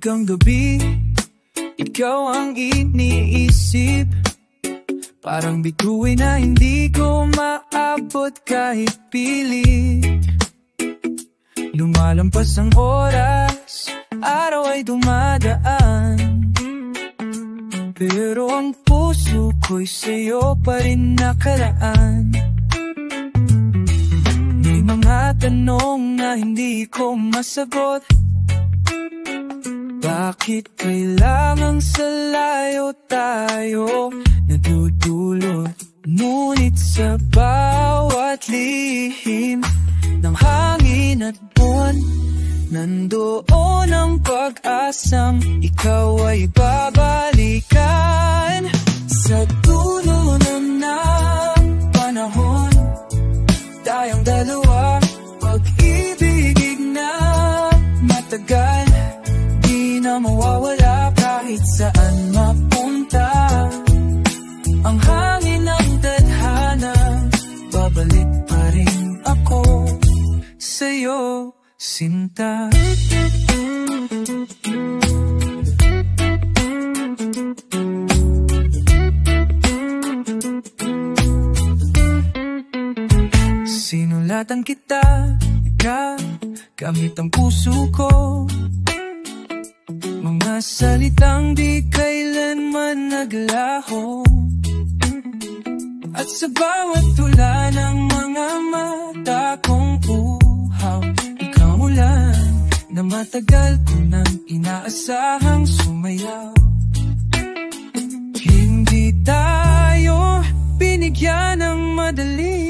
Tahimik ang gabi, ikaw ang iniisip. Parang bituin na hindi ko maabot kahit pilit. Lumalampas ang oras, araw ay dumadaan, pero ang puso ko'y sa'yo pa rin nakaraan. May mga tanong na hindi ko masagot. Bakit kailangang sa layo tayo nadudulot? Ngunit sa bawat lihim ng hangin at buwan, nandoon ang pag-asang ikaw ay babalikan. Sa dulo ng panahon, tayong dalawa, pag-ibig na matagal, di na mawawala kahit saan mapunta. Ang hangin ng tadhana, babalik pa rin ako sa'yo, sinta. Sinulatan kita, gamit ang puso ko. Mga salitang di kailanman naglaho. At sa bawat tula ng mga mata kong uhaw, ikaw ulan na matagal ko nang inaasahang sumayaw. Hindi tayo binigyan ng madali,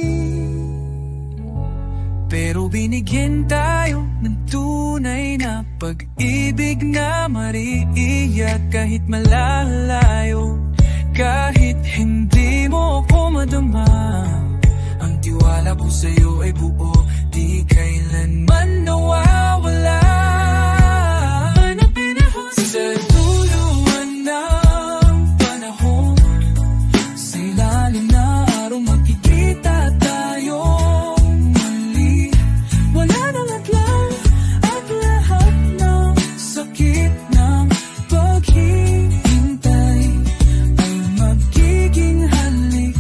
pero binigyan tayo ng tunay na pag-ibig na mariiyak kahit malalayo. Kahit hindi mo ko madama, ang tiwala ko sa'yo ay buo, di kailanman nawawala. Sa tuluan ng panahon, sa ilalim na araw magkikita tayong muli. Wala nang adlaw at lahat ng sakit ng paghihintay ay magiging halik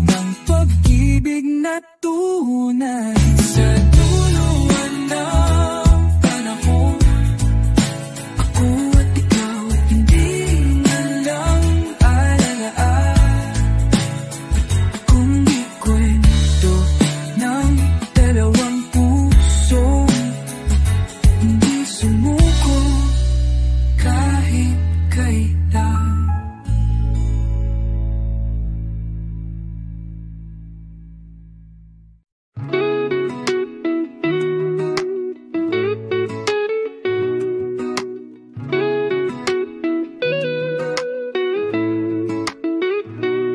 ng pag-ibig na tunay. Sa tuluan ng panahon, ako at ikaw ay hindi na lang alalaan, kundi kwento ng dalawang puso, hindi sumuko kahit kailan.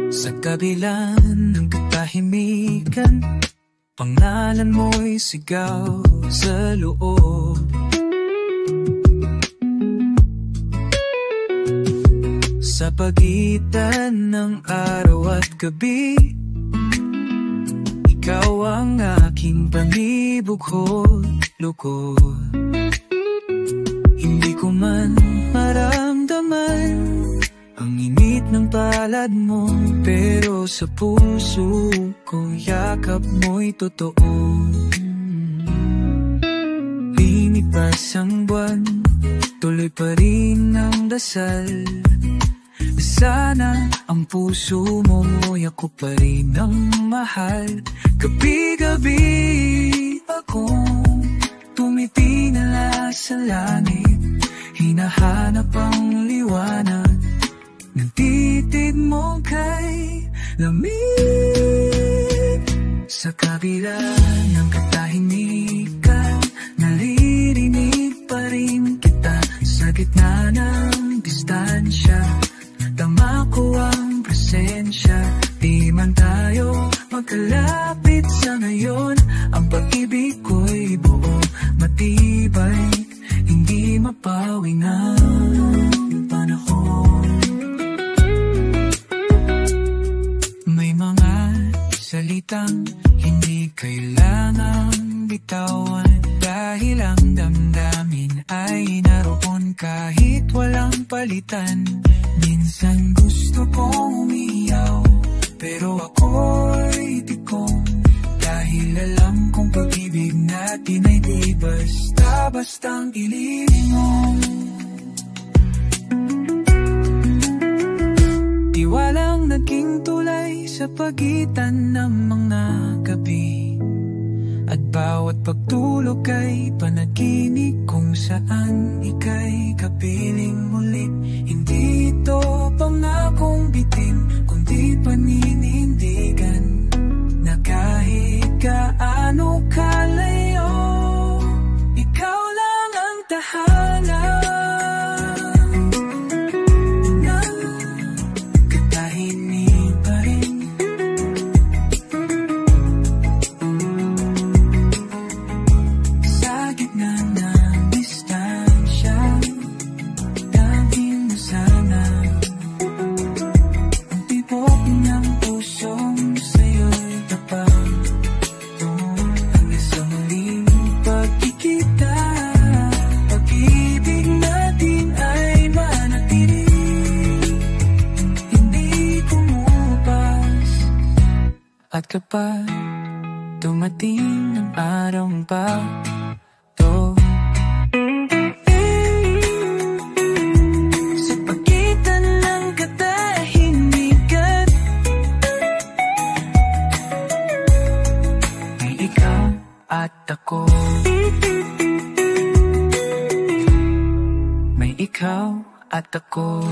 Sa kabila ng katahimikan, pangalan mo'y sigaw sa loob. Sa pagitan ng araw at gabi, ikaw ang aking pangibukod-lukod. Hindi ko man maramdaman ang init ng palad mo, pero sa puso ko yakap mo'y totoo. Linipas ang buwan, tuloy pa rin ang dasal. Sana ang puso mo'y ako pa rin ang mahal. Gabi-gabi akong tumitingala sa langit, hinahanap ang liwanag ng titig mo kay lamig. Sa kabila ng katahimikan, naririnig pa rin kita. Sa gitna ng distansya, tama ko ang presensya. Di man tayo magkalapit sa ngayon, ang pag-ibig ko'y buo, matibay, hindi mapawi ng panahon. May mga salitang hindi kailangang bitawan, dahil ang damdamin ay naroon kahit kapitan. Minsan gusto kong umiyaw, pero ako'y tikong, dahil alam kong pag-ibig natin ay di basta-bastang ililingon. Tiwalang naging tulay sa pagitan ng mga gabi, at bawat pagtulog ay panaginip kung saan ika'y kapiling mulit. Hindi ito pangakong bitin, kundi paninindigan na kahit gaano kalayo, ikaw lang ang tahanan. At kapag dumating ang araw pa to, sa pagitan ng katahimikan, may ikaw at ako. May ikaw at ako.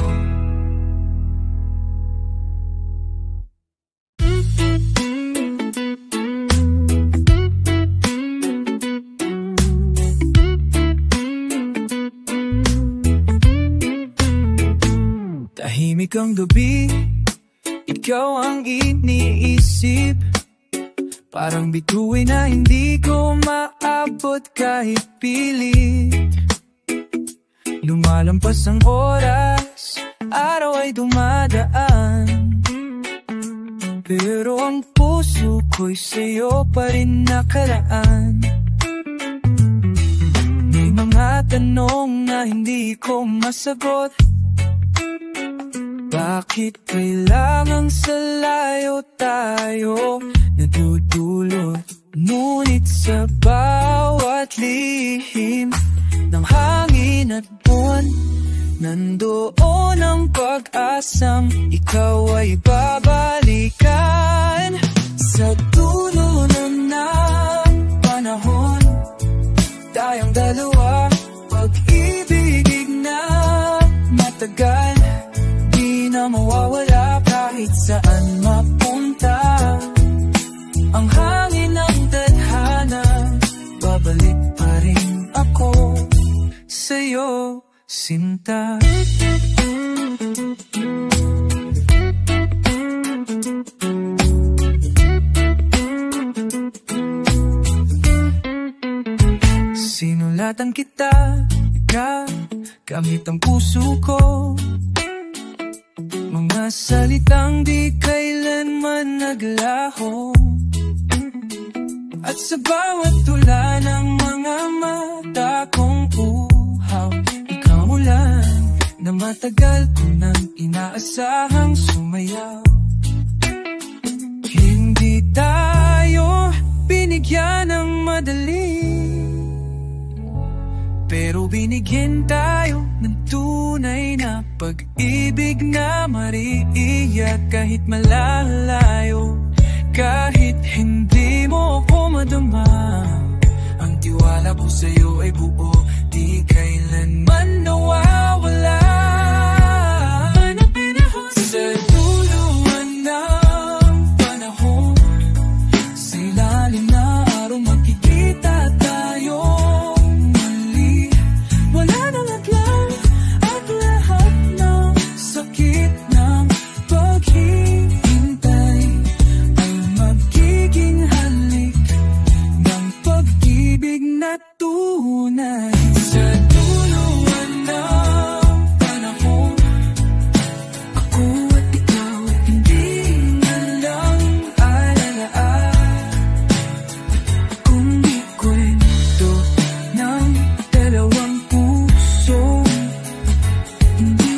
Tahimik ang gabi, ikaw ang iniisip. Parang bituin na hindi ko maabot kahit pilit. Lumalampas ang oras, araw ay dumadaan, pero ang puso ko'y sa'yo pa rin nakaraan. May mga tanong na hindi ko masagot. Bakit kailangang sa layo tayo nadudulot? Ngunit sa bawat lihim ng hangin at buwan, nandoon ang pag-asang ikaw ay babalikan. Sa dulo ng panahon, tayong dalawa, pag-ibig na matagal, di na mawawala kahit saan mapunta. Ang hangin ng tadhana, babalik pa rin ako sa'yo, sinta. Sinulatan kita, gamit ang puso ko, mga salitang di kailanman naglaho. At sa bawat tula ng mga mata kong uhaw, ikaw ulan na matagal ko nang inaasahang sumayaw. Hindi tayo binigyan ng madali, pero binigyan tayo ng tunay na pag-ibig na mariiyak kahit malalayo. Kahit hindi mo ako madama, ang tiwala ko sa'yo ay buo, di kailanman nawawala. Sa dulo ng panahon, sa ilalim na araw magkikita tayo muli. Wala nang atlang at lahat ng sakit ng paghihintay ay magiging halik ng pag-ibig na tunay. Sa dulo ng panahon, ako at ikaw hindi na lang alalaan, kundi kwento ng dalawang puso, hindi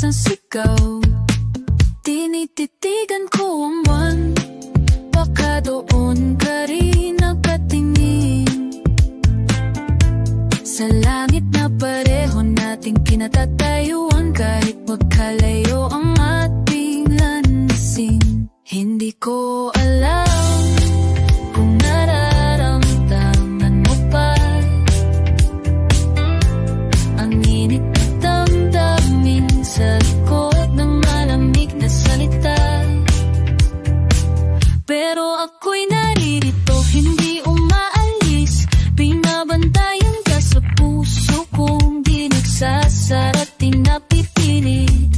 isang sigaw. Tinititigan ko ang buwan, baka doon ka rin nakatingin. Sa langit na pareho nating kinatatayuan, kahit magkalayo ang ating landsing. Hindi ko alam kung nararamdaman mo pa ang init na damdamin sa likod ng malamig na salita. Pero ako'y naririto, hindi umaalis. Binabantayan ka sa puso kong di nagsasara, tinapipilit.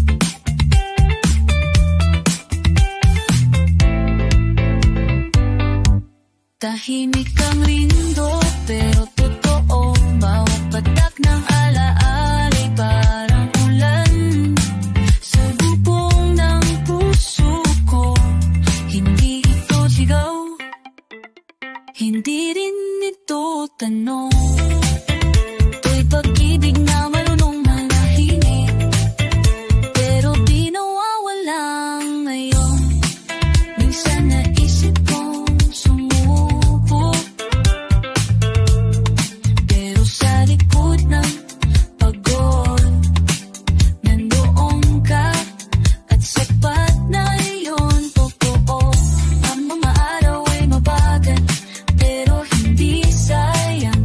Tahimik ang rindo, pero totoo. Bawat patak ng alaala'y parang ulan sa bubong ng puso ko. Hindi ito sigaw, hindi rin ito tanong. Ito'y pag-ibig na marunong manahimik, pero di nawawala ngayon. Minsan naisip kong sumubo, pero sa likod ng pagod nandoon ka, at sapat na iyon. Totoo ang mga araw ay mabagal, pero hindi sayang.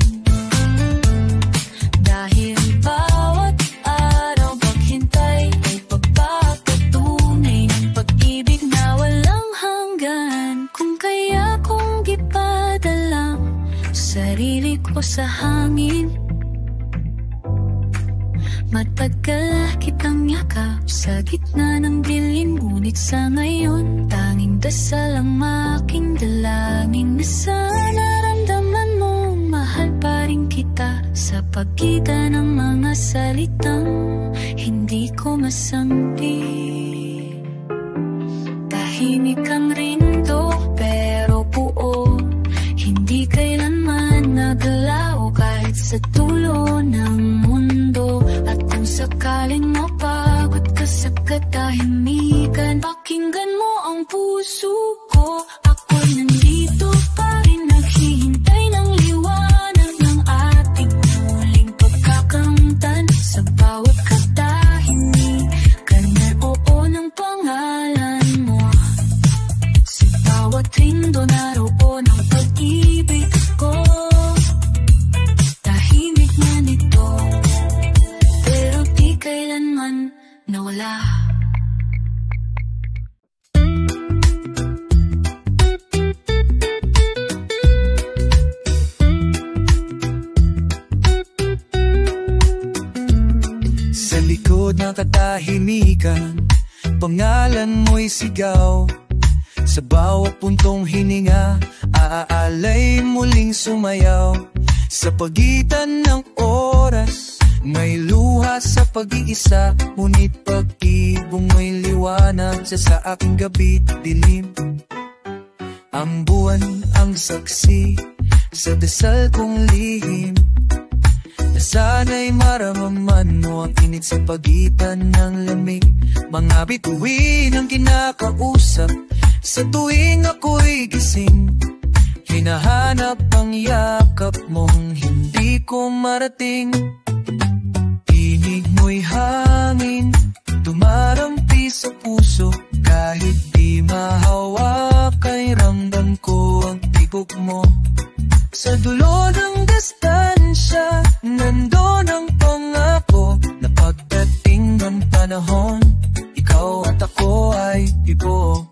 Dahil bawat araw paghintay ay pagpapatunay ng pag-ibig na walang hanggan. Kung kaya kong ipadala sarili ko sa hangin, matagal kitang yakap sa gitna ng dilim. Ngunit sa ngayon, tanging dasal ang aking dalangin, na sana naramdaman mo mahal pa rin kita sa pagitan ng mga salitang hindi ko masampi. Tahimik ang rindo, pero buo, hindi kailanman nagalaw kahit sa dulo ng mundo. At kung sakaling mapagod ka sa katahimikan, pakinggan mo ang puso ko. Ako'y nandito pa rin, naghihintay ng liwanag ng ating muling pagkakamtan. Sa bawat katahimikan, oo ng pangalan mo. Sa bawat rindo, naroon ang pag-ibig ko. Tahimik man ito, pero di kailanman nawala. Sa likod ng katahimikan, pangalan mo'y sigaw. Sa bawat puntong hininga, aalay muling sumayaw. Sa pagitan ng oras, may luha sa pag-iisa. Ngunit pag-ibig mo'y liwanag sa aking gabi't dilim. Ang buwan ang saksi sa dasal kong lihim, na sana'y maramdaman mo ang init sa pagitan ng lamig. Mga bituin ang kinakausap sa tuwing ako'y gising. Hinahanap ang yakap mong hindi ko marating. Tinig mo'y hangin, tumarampi sa puso. Kahit di mahawak ay ramdam ko ang tibok mo. Sa dulo ng distansya, nandun ang pangako na pagdating ng panahon, ikaw at ako ay ibo.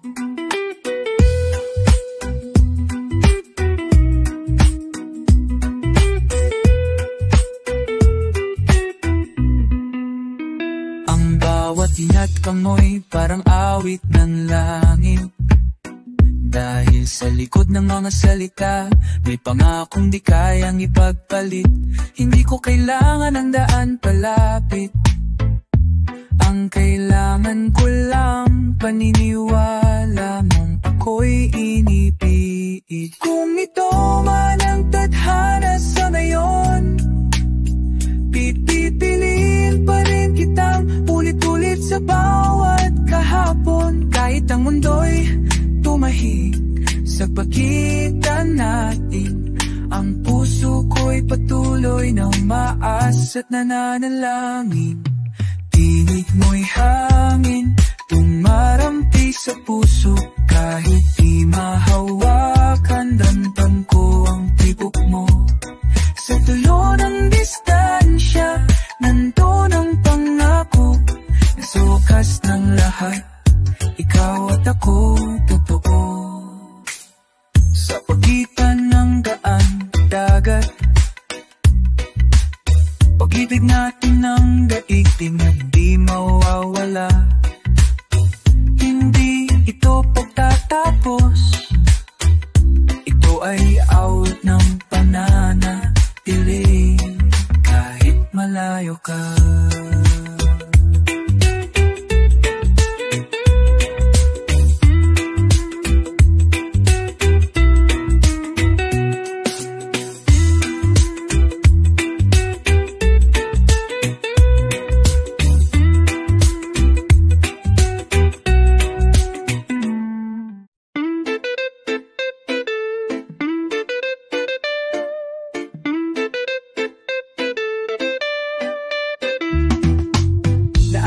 Ang bawat inat kamoy parang awit ng langit. Dahil sa likod ng mga salita, may pangakong di kayang ipagpalit. Hindi ko kailangan ng daan palapit, ang kailangan ko lang paniniwala mong ako'y inipit. Kung ito man ang tadhana sa ngayon, pipiliin pa rin kitang ulit-ulit sa sa bawat kahapon, kahit ang mundo'y tumahig sa pagitan natin. Ang puso ko'y patuloy na umaas at nananalangin. Tinig mo'y hangin, tumarampi sa puso. Kahit di mahawakan, damdam ko ang tibok mo. Sa dulo ng distansya, nandun ang pangako. Sa wakas ng lahat, ikaw at ako totoo. Sa pagitan ng daan, dagat, pag-ibig natin ng daigdig na hindi mawawala. Hindi ito pagtatapos, ito ay awit ng pananatiling kahit malayo ka.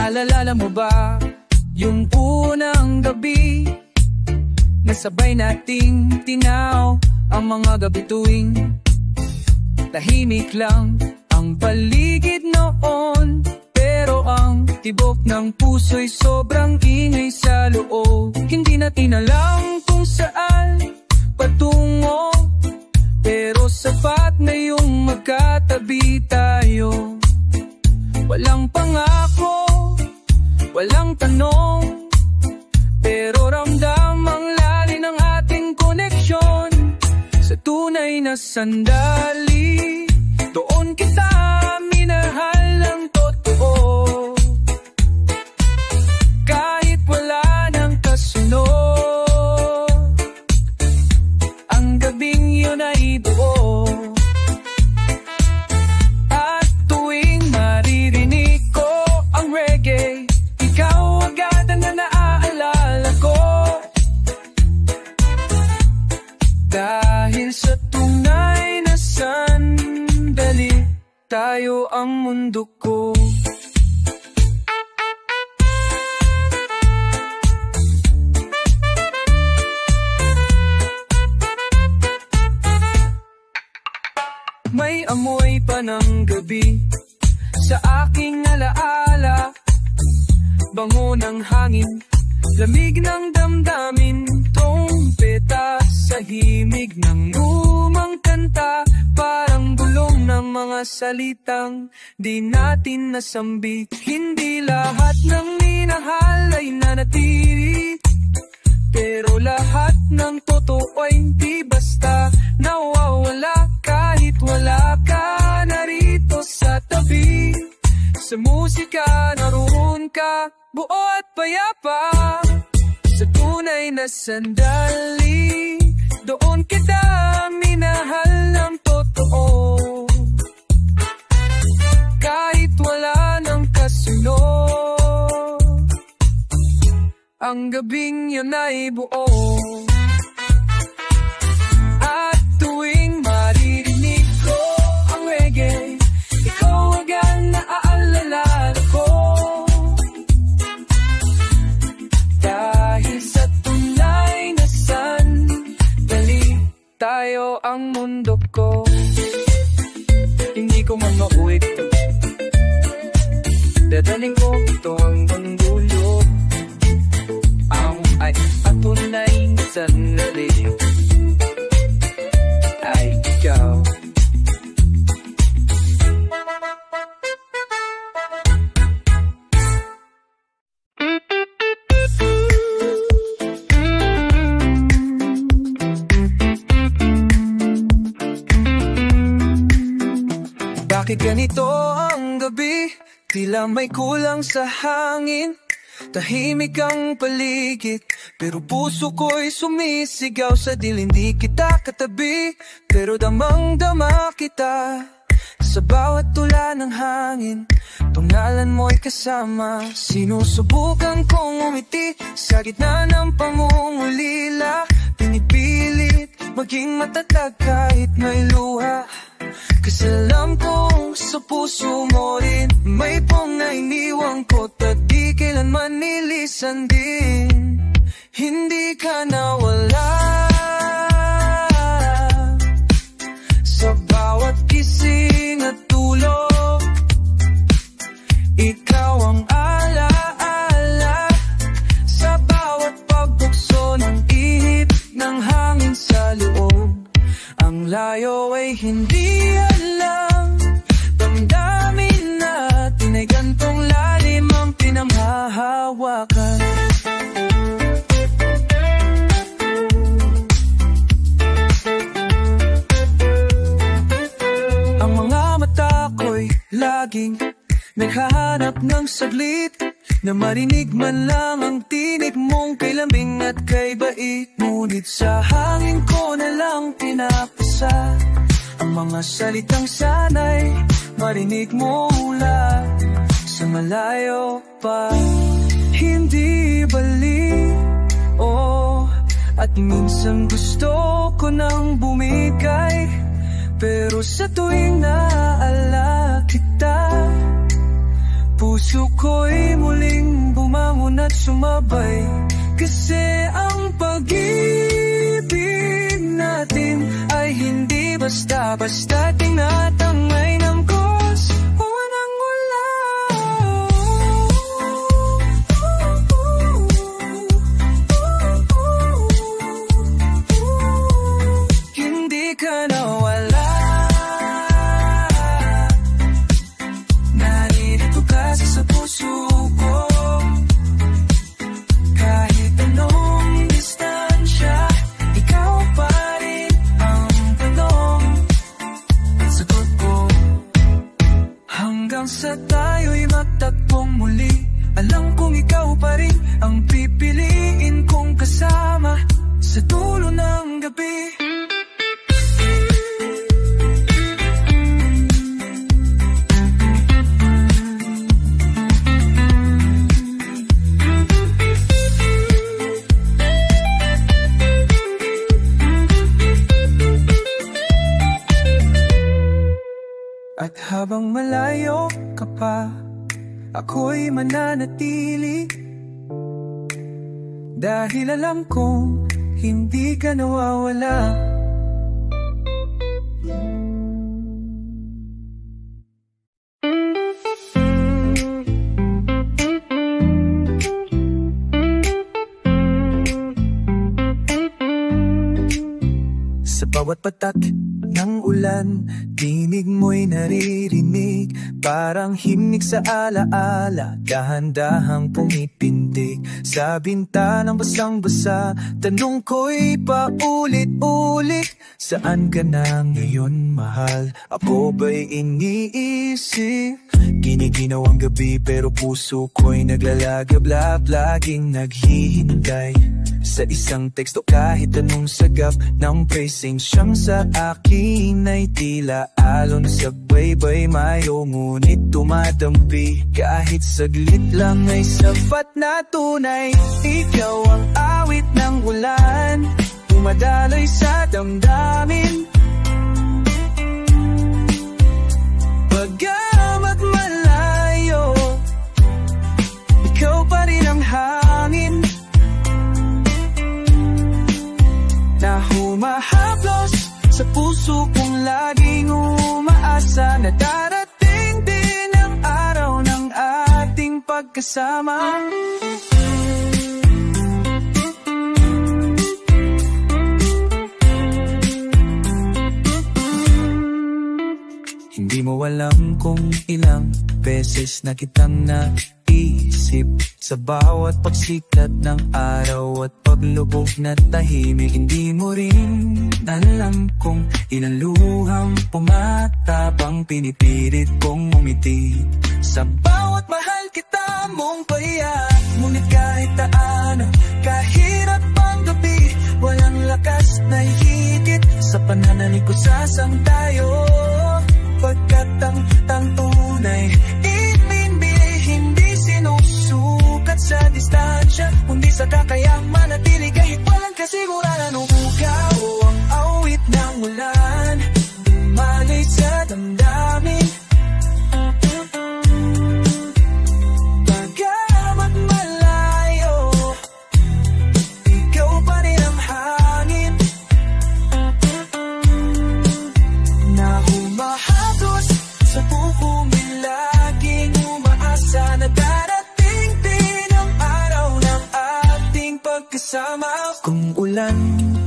Naalala mo ba yung unang gabi na sabay nating tinaw ang mga gabi tuwing tahimik lang ang paligid noon, pero ang tibok ng puso'y sobrang ingay sa loob. Hindi natin alam kung saan patungo, pero sapat na yung magkatabi tayo. Walang pangako, walang tanong, pero ramdam ang lalim ng ating koneksyon. Sa tunay na sandali, doon kita minahal ng totoo. Kahit wala ng kasunod, ang gabing yun ay buo. At tuwing maririnig ko ang reggae, ikaw agad ang naaalala ko. Dahil sa tunay na sandali, tayo ang mundo ko. May amoy pa ng gabi sa aking alaala, bango ng hangin, lamig ng damdamin, trompeta sa himig ng lumang kanta, parang bulong ng mga salitang di natin nasambit. Hindi lahat ng minahal ay nanatili, pero lahat ng totoo ay hindi basta nawawala. Kahit wala ka narito sa tabi, sa musika naroon ka, buo at payapa. Sa tunay na sandali, doon kita minahal ng totoo. Kahit wala ng kasunod, ang gabing yun ay buo. At tuwing maririnig ko ang reggae, ikaw agad naaalala ko. Dahil sa tunay na sandali, tayo ang mundo ko. Hindi ko man mauwi ito, dadaling ko ito hanggang dulo. Ang ay patunay na sandali ay ikaw. Bakit ganito ang gabi? Tila may kulang sa hangin. Tahimik ang paligid, pero puso ko'y sumisigaw sa dilim. Di kita katabi, pero damang-dama kita. Sa bawat tula ng hangin, pangalan mo'y kasama. Sinusubukan kong umiti sa gitna ng pangungulila. Pinipilit maging matatag kahit may luha, kasi alam kong sa puso mo rin may pong nainiwang ko at di kailanman nilisan din. Hindi ka nawala sa bawat gising at tulog. Ikaw ang alaala sa bawat pagbukso ng ihip ng hangin sa loob. Ang layo ay hindi alam, damdamin natin ay gantong lalim ang pinanghahawakan. Ang mga mata ko'y laging naghahanap ng saglit na marinig man lang ang tinig mong kay lambing at kay bait. Ngunit sa hangin ko na lang pinapasa ang mga salitang sana'y marinig mo mula sa malayo pa. Hindi balik, oh, at minsan gusto ko nang bumigay, pero sa tuwing naaalala kita, puso ko'y muling bumangon at sumabay. Kasi ang pag-ibig natin ay hindi basta-basta tinatangay ng Diyos o nang wala. Hindi ka nawala, sa puso ko. Kahit anong distansya, ikaw pa rin ang tanong at sagot ko. Hanggang sa tayo'y magtagpong muli, alam kong ikaw pa rin ang pipiliin kong kasama sa dulo ng gabi. At habang malayo ka pa, ako'y mananatili, dahil alam kong hindi ka nawawala. Sa bawat patak ng ulan, tinig mo'y naririnig, parang himig sa alaala, dahan-dahang pumipindig. Sa bintanang basang-basa, tanong ko'y paulit-ulit, saan ka na ngayon, mahal? Ako ba'y iniisip? Giniginaw ang gabi pero puso ko'y naglalagablab, laging naghihintay sa isang teksto. Kahit anong sagap ng phrasing siyang sa akin ay tila alon sa baybay mayo, ngunit tumadampi. Kahit saglit lang ay sapat na tunay. Ikaw ang awit ng ulan, dumadaloy sa damdamin. Bagamat malayo, ikaw pa rin ang hangin na humahaplos sa puso kong laging umaasa na darating din ang araw ng ating pagkasama. Hindi mo alam kung ilang beses na kitang naisip sa bawat pagsikat ng araw at paglubog na tahimik. Hindi mo rin alam kung ilang luhang pumatabang pinipilit kong umiti sa bawat mahal kita mong pahiyak. Ngunit kahit taano, kahirap ang gabi, walang lakas na higit sa pananalig ko sa sang tayo. Pagkat ang tunay hindi sinusukat sa distansya, kundi sa kakayang manatili kahit walang kasiguranan. Umugaw ang awit ng ulan, malay sa damdamin. Bagamat malayo, ikaw pa rin ang hangin na humahagos sa puso. Laging umaasa na darating din ang araw ng ating pagkasama. Kung ulan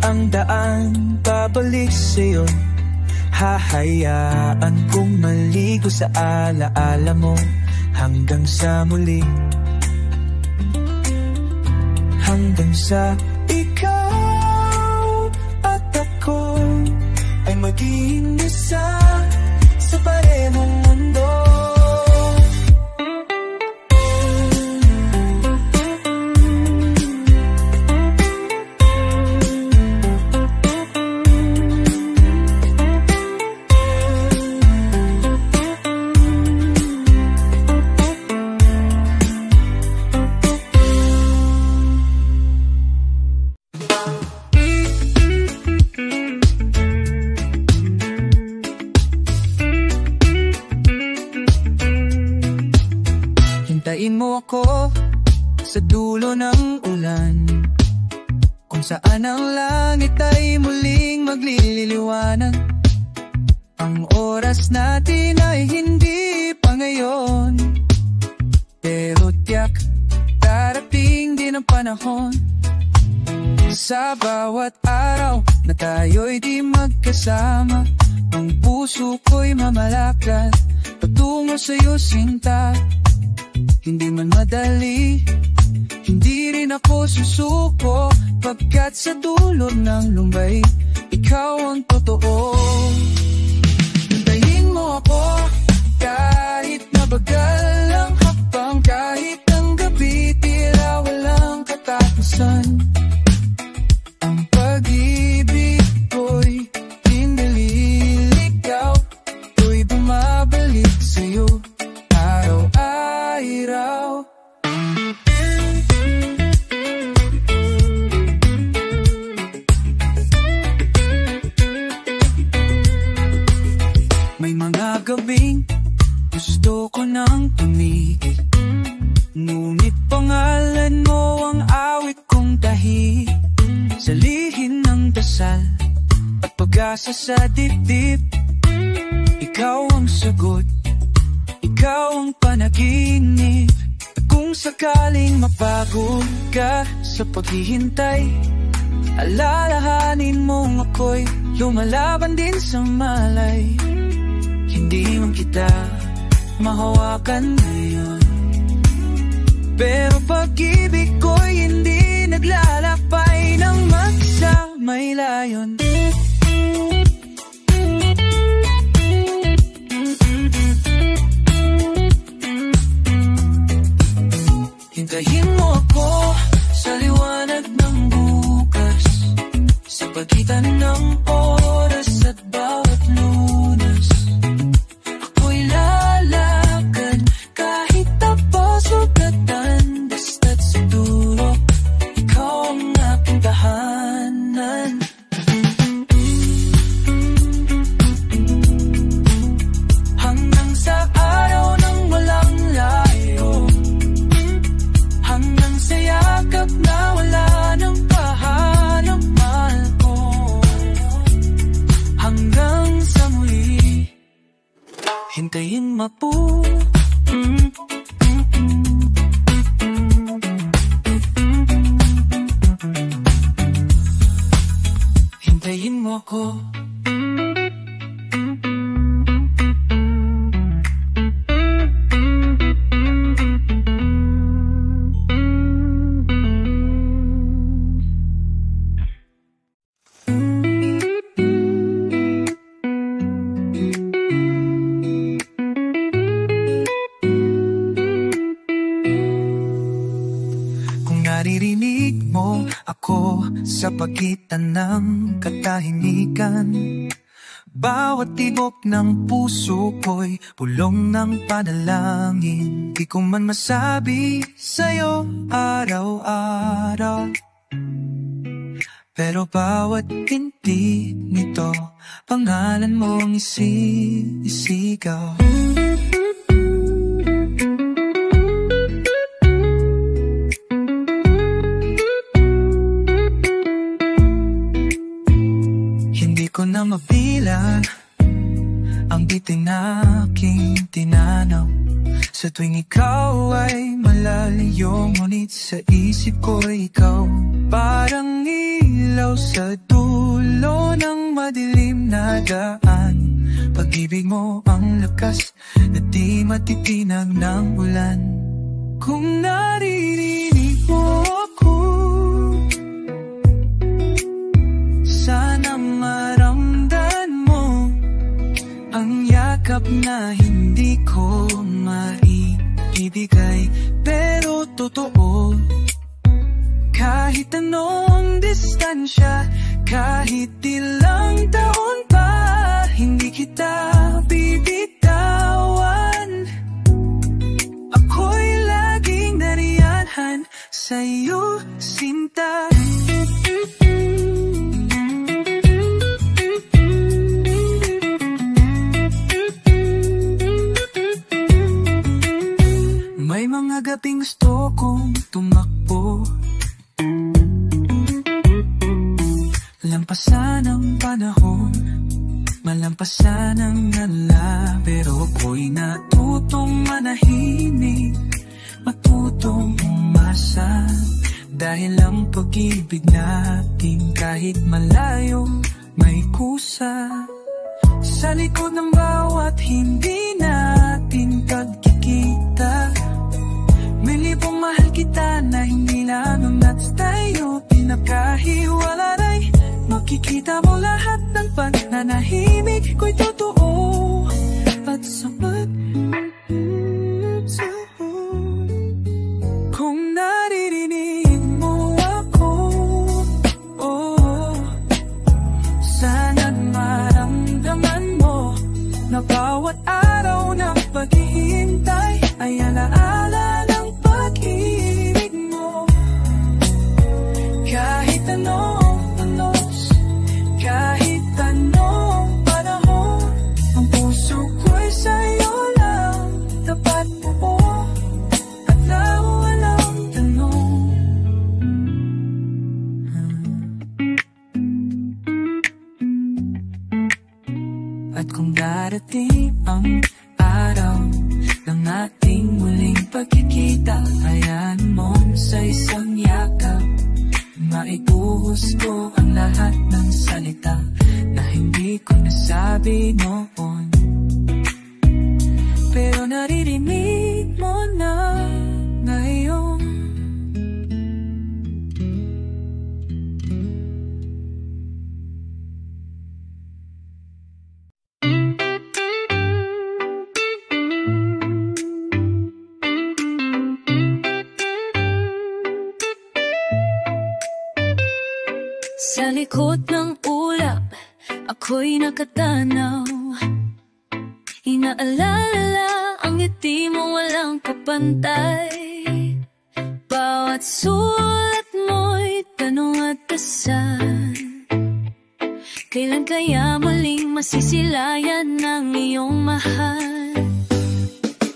ang daan pabalik sa'yo, hahayaan kong maligo sa alaala mo hanggang sa muli. Hanggang sa ikaw at ako ay maging isa sa parehong mundo. Hintayin mo ako sa dulo ng ulan, kung saan ang langit ay muling magliliwanag. Ang oras natin ay hindi pa ngayon, pero tiyak darating din ang panahon. Sa bawat araw na tayo'y di magkasama, ang puso ko'y mamalakad patungo sa'yo, sinta. Hindi man madali, hindi rin ako susuko, pagkat sa dulo ng lumbay, ikaw ang totoo. Hintayin mo ako kahit mabagal ang hakbang, kahit ang gabi tila walang katapusan. Ang pag-ibig ko'y pinaliligaw, ko'y bumabalik sa'yo araw-araw. May mga gabing gusto ko nang tumigil, ngunit pangalan mo ang awit kong tahi. Salihin ng dasal at pag-asa sa dibdib, ikaw ang sagot, ikaw ang panaginip. At kung sakaling mapagod ka sa paghihintay, alalahanin mong ako'y lumalaban din sa malay. Hindi man kita mahawakan ngayon, pero pag-ibig ko'y hindi naglalakbay ng mag-isa, may layon. Hintayin mo ako sa liwanag ng bukas, sa pagitan ng oras at bawat lunas. Ako'y lalakad kahit tapos at basta sa dulo, ikaw ang aking tahanan. Hanggang sa araw ng walang layo, hanggang sa yakap na wala ng kahanap, mahal ko. Hanggang sa muli, hintayin mapu. Hintayin mo ako. Naririnig mo ako sa pagitan ng katahimikan, Bawat tibok ng puso ko'y pulong ng panalangin. Di ko man masabi sa'yo araw-araw, pero bawat tintig nito, pangalan mong isisigaw. Hindi ko na mabilang ang bitin aking tinanaw. Sa tuwing ikaw ay malalayo, ngunit sa isip ko'y ikaw parang ilaw sa dulo ng madilim na daan. Pag-ibig mo ang lakas na di matitinag ng ulan. Kung naririnig mo ako, sana maramdan mo ang yakap na hindi ko maibigay, pero totoo. Kahit anong distansya, kahit ilang taon pa, hindi kita bibitawan. Ako'y laging nariyan sa'yo, sinta. May mga gabing gusto kong tumakbo, lampasan ang panahon, malampasan ang nala. Pero ako'y natutong manahimik, matutong umasa. Dahil ang pag-ibig natin kahit malayo may kusa. Sa likod ng bawat hindi natin pagkikita, may libong mahal kita na hindi lang ang nats tayo pinakahiwalay. Makikita mo lahat ng pananahimik ko'y totoo at sapat. Kung naririnig mo ako, oh, sana't maramdaman mo na bawat araw ng paghihintay ay alaala ng pag-ibig mo. Kahit anong kahit anong panahon, ang puso ko'y sa'yo lang tapat mo at walang tanong. At kung darating ang araw ng ating muling pagkikita, hayaan mo sa isang yakap maibuhos ko ang lahat ng salita na hindi ko nasabi noon, pero naririnig mo na ngayon. Sa likod ng ulap, ako'y nakatanaw. Inaalala ang ngiti mo, walang kapantay. Bawat sulat mo'y tanong at dasal. Kailan kaya muling masisilayan ng iyong mahal?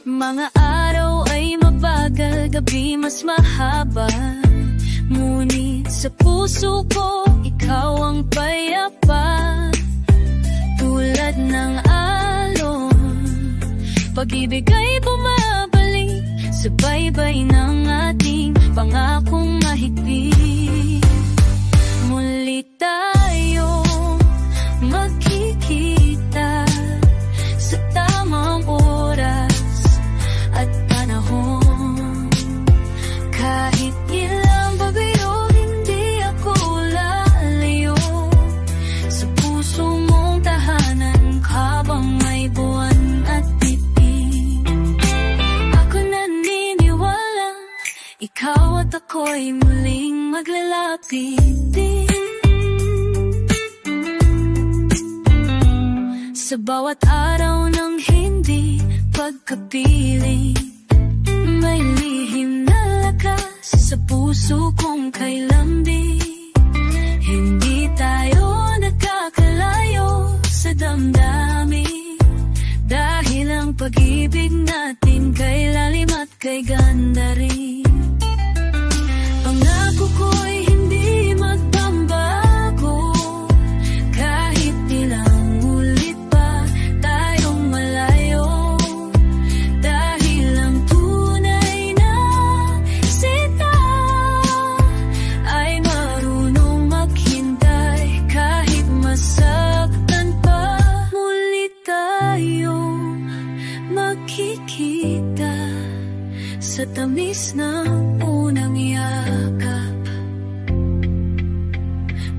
Mga araw ay mabagal, gabi mas mahaba. Ngunit sa puso ko, ikaw ang payapa. Tulad ng alon, pag-ibig ay bumabalik sa baybay ng ating pangakong mahigpit. Muli tayo magkikita sa tamang oras at panahon. Kahit ilang bagyo, hindi ako lalayo sa puso mong tahanan habang may buwan at bibig. Ako naniniwala, ikaw at ako'y muling maglalapit din. Sa bawat araw ng hindi pagkapiling, may lihim na lakas sa puso kong kay lambing. Hindi tayo nakakalayo sa damdamin, dahil ang pag-ibig natin kay lalim at kay ganda rin. Pangako ko'y hindi magbabago, kahit ilang ulit pa tayong malayo, dahil ang tunay na sinta ay marunong maghintay kahit masaktan pa. Muli tayong magkikita sa tamis ng unang yakap,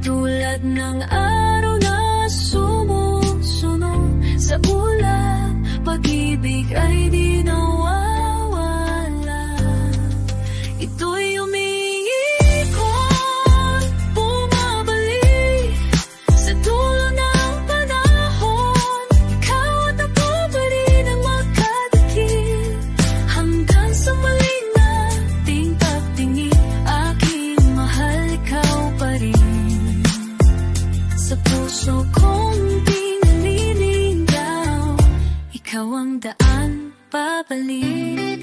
tulad ng araw na sumusunod sa ulap. Pag-ibig ay di nawawala, ito'y umiikot, bumabalik sa dulo ng panahon. Ikaw at ako pa rin ang magkadikit hanggang sa muling nating pagtingin. Aking mahal, ikaw pa rin sa puso kong di naliligaw. Ikaw ang daan pabalik.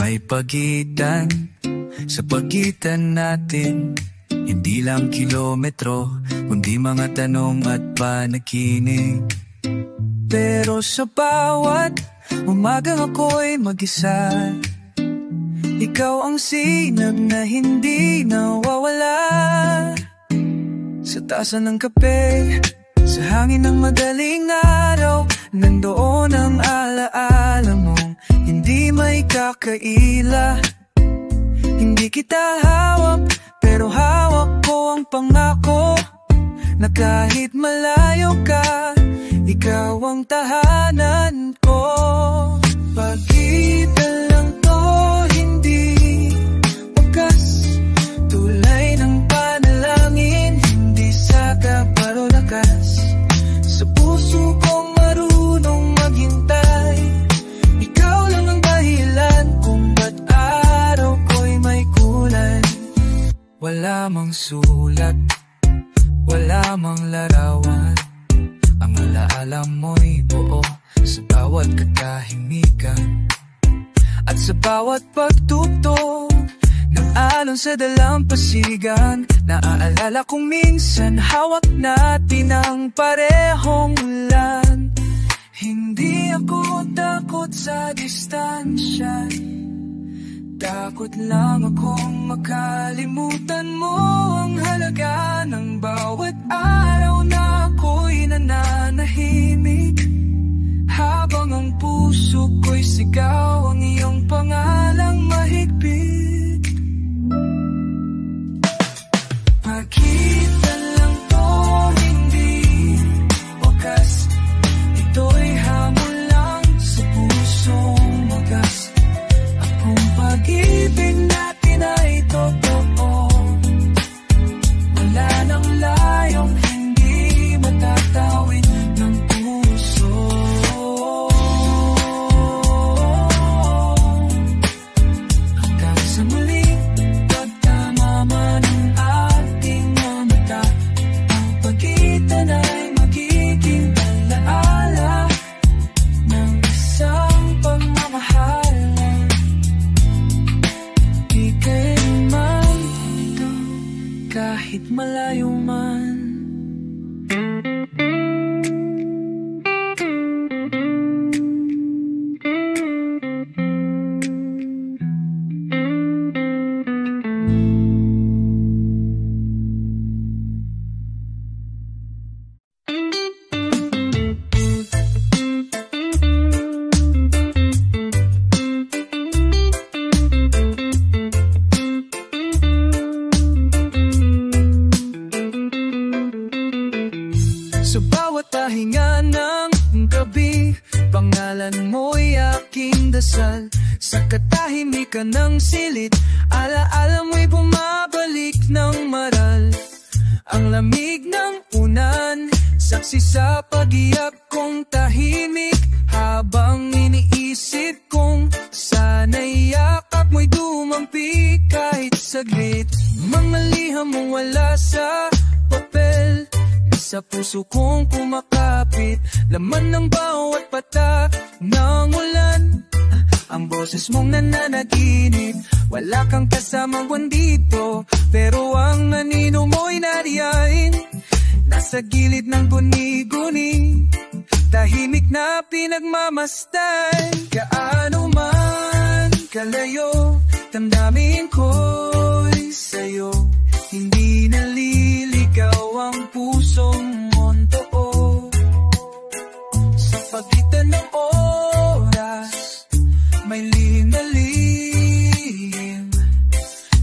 May pagitan sa pagitan natin, hindi lang kilometro, kundi mga tanong at panaginip. Pero sa bawat umagang ako'y mag-isa, ikaw ang sinag na hindi nawawala. Sa tasa ng kape, sa hangin ng madaling araw, nandoon ang alaala mong hindi may kakaila. Hindi kita hawak, pero hawak ko ang pangako na kahit malayo ka, ikaw ang tahanan ko. Pagitan lang to, hindi wakas, tulay ng panalangin, hindi saga pero lakas. Sa puso kong marunong maghintay, ikaw lang ang dahilan kung ba't araw ko'y may kulay. Wala mang sulat, wala mang larawan, ang alaala mo'y buo sa bawat katahimikan at sa bawat pagtugtog ng alon sa dalampasigan. Naaalala kong minsan hawak natin ang parehong ulan. Hindi ako takot sa distansya, takot lang akong makalimutan mo ang halaga ng bawat araw na ako'y nananahimik, habang ang puso ko'y sigaw ang iyong pangalang mahigpit. Pagitan lang to, hindi wakas, ito'y hamon lang sa pusong magas. Kung pag-ibig natin ay totoo, wala nang layong hindi matatawid ng puso. Hanggang sa muling pagkamama ng ating mga mata, ang pagitan ay magiging alaala ng isang pagmamahal. Kahit malayo man. Sa bawat pahinga ng gabi, pangalan mo'y aking dasal. Sa katahimikan ng silid, alaala mo'y bumabalik ng maral. Ang lamig ng unan, saksi sa pag-iyak kong tahimik. Habang iniisip kong sana'y yakap mo'y dumampi kahit saglit. Mga liham mong wala sa papel, sa puso kong kumakapit. Laman ng bawat patak ng ulan, ang boses mong nananaginip. Wala kang kasamang buwan dito, pero ang anino mo'y nariyain. Nasa gilid ng guni-guni, tahimik na pinagmamasdan. Gaano man kalayo, damdamin ko'y sa'yo. Hindi naliligaw ang pusong mundo sa pagitan ng oras. May lihim na lihim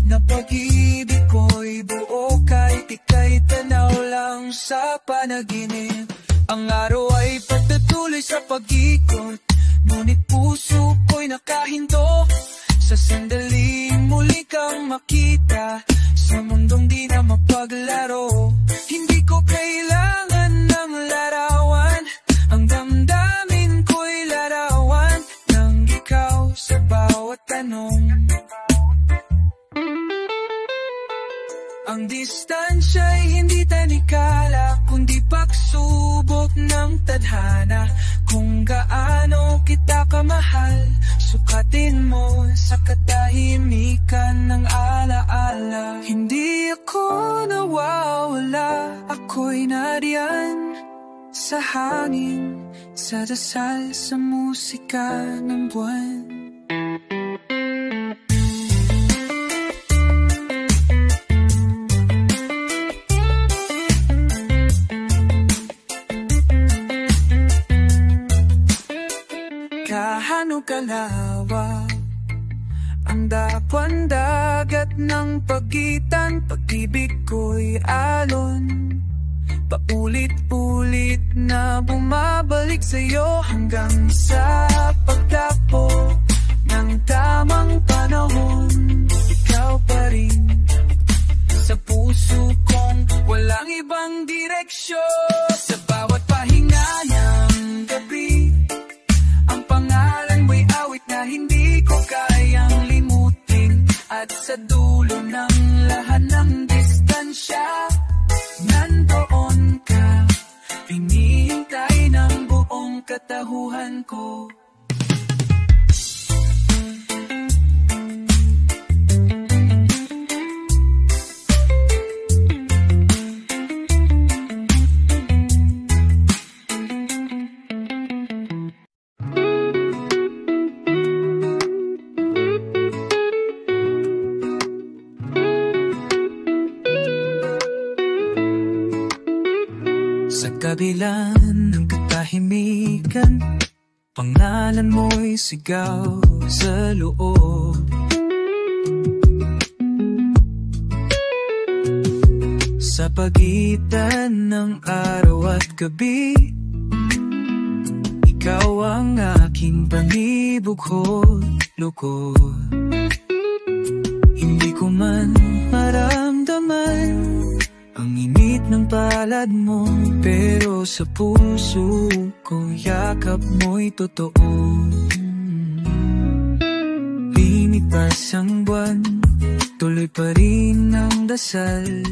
na pag-ibig ko'y buo kahit ika'y tanaw lang sa panaginip. Ang araw ay pagtatuloy sa pag-ikot, ngunit puso ko'y nakahinto. Sa sandaling muli kang makita, sa mundong di na mapaglaro. Hindi ko kailangan ng larawan, ang damdamin ko'y larawan ng ikaw sa bawat tanong. Ang distansya'y hindi tanikala, kundi pagsubok ng tadhana. Kung gaano kita kamahal, sukatin mo sa katahimikan ng alaala. Hindi ako nawawala, ako'y nariyan sa hangin, sa dasal, sa musika ng buwan. Kahano kalawa ang dapan dagat ng pagitan, pag-ibig ko'y alon. Paulit-ulit na bumabalik sa'yo hanggang sa pagtapo ng tamang panahon. Ikaw pa rin sa puso kong walang ibang direksyon. Sa bawat pahinga ng gabi, ang pangalan mo'y awit na hindi ko kayang limutin. At sa dulo ng lahat ng distansya, nandoon ka, pinihintay ng buong katahuhan ko. Sa kabila ng katahimikan, pangalan mo'y sigaw sa loob. Sa pagitan ng araw at gabi, ikaw ang aking pangibugho, lukod. Hindi ko man maramdaman ang init ng palad mo, pero sa puso ko yakap mo'y totoo. Limitas ang buwan, tuloy pa rin ang dasal.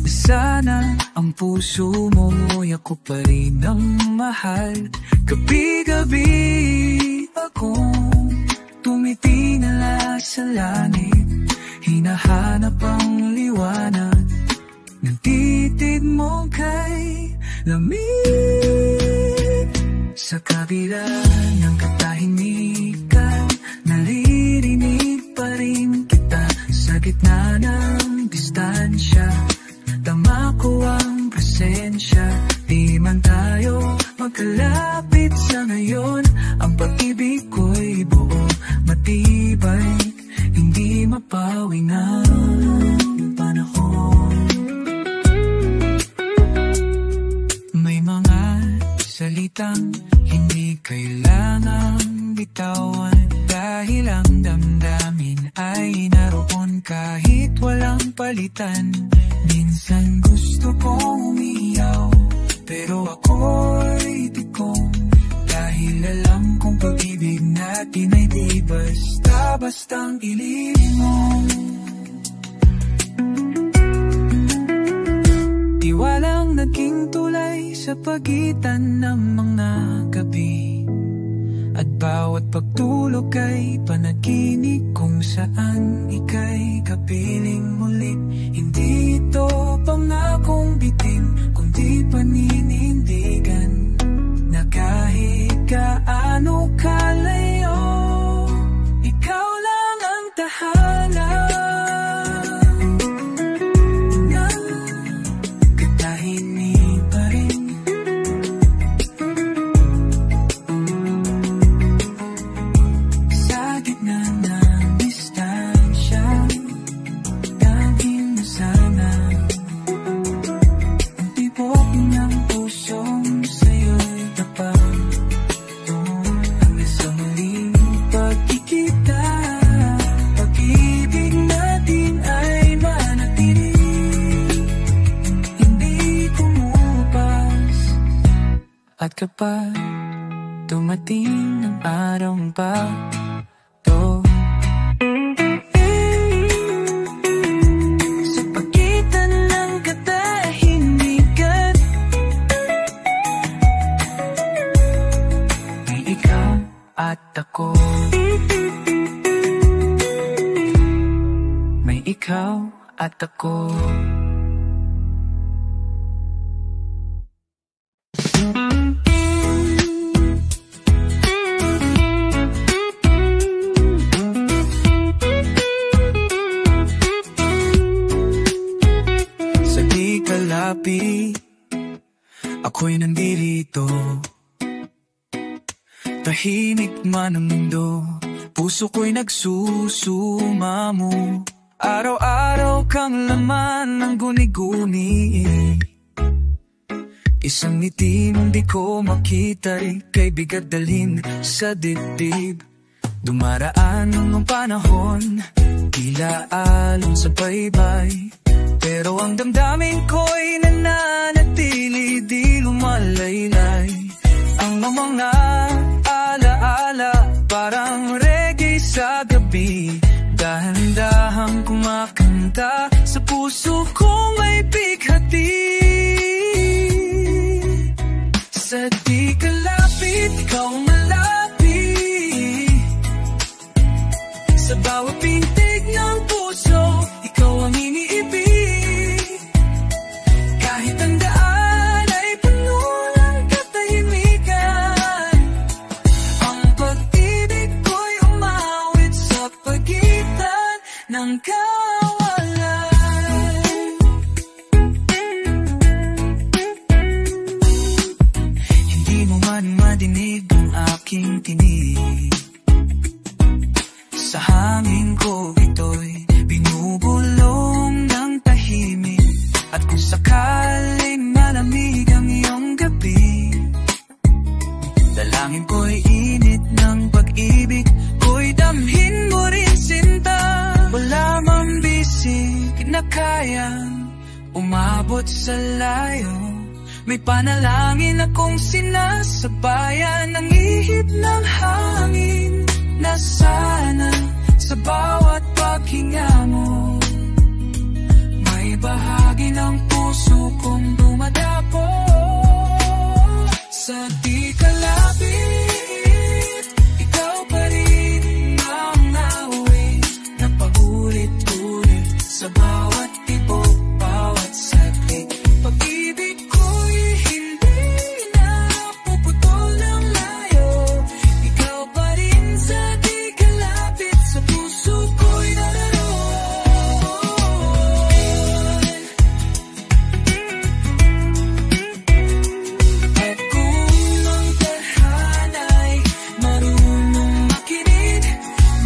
Sana ang puso mo'y ako pa rin ang mahal. Gabi-gabi akong tumitingala sa langit, hinahanap ang liwanag. Nagtitig mo kay lamig. Sa kabila ng katahimikan, naririnig pa rin kita. Sa gitna ng distansya, tama ko ang presensya. Di man tayo magkalapit sa ngayon, ang pag-ibig ko'y buo, matibay, hindi mapawi ng panahon. kitang hindi kailangang bitawan, dahil ang damdamin ay naroon kahit walang palitan. Minsan gusto kong umiyaw, pero ako'y tikong, dahil alam kong pag-ibig natin ay di basta-bastang ililimong. Tiwalang naging tulay sa pagitan ng mga gabi, at bawat pagtulog ay panaginip kung saan ika'y kapiling mulit. Hindi ito pangakong bitin, kundi paninindigan na kahit gaano kalayo, ikaw lang ang tahanan. At kapag dumating ang araw pa to, sa pagitan ng katahimikan, may ikaw at ako. May ikaw at ako. Ako'y nandirito, tahimik man ang mundo, puso ko'y nagsusumamo. Araw-araw kang laman ng guni-guni, isang ngiti mong di ko makita, kay bigat dalhin sa dibdib. Dumaraan ang panahon, tila alon sa baybay, pero ang damdamin ko'y nananatili, di lumalaylay. Ang mga alaala parang reggae sa gabi, dahan-dahang kumakanta sa puso kong may bighati. Sa di kalapit, ikaw malapit, sa bawat pintig ng puso, ikaw ang iniibig. Kahit ang daan ay puno ng katahimikan, ang pag-ibig ko'y umawit sa pagitan ng kawalan. Hindi mo man madinig ang aking tinig, sa hangin ko ito'y binubulong ng tahimik. At kung sakaling malamig ang iyong gabi, dalangin ko'y init ng pag-ibig, ko'y damhin mo rin sinta. Wala mang bisig na kayang umabot sa layo, may panalangin akong sinasabayan ng ihip ng hangin, na sana sa bawat paghinga mo may bahagi ng puso kong dumadapo. Sa di kalapit, ikaw pa rin ang awit na paulit-ulit sa bawat tibok, bawat saglit. Pag-ibig ko'y hindi na puputol ng layo, ikaw pa rin sa di kalapit, sa puso ko'y naroon. At kung ang tahana'y marunong makinig,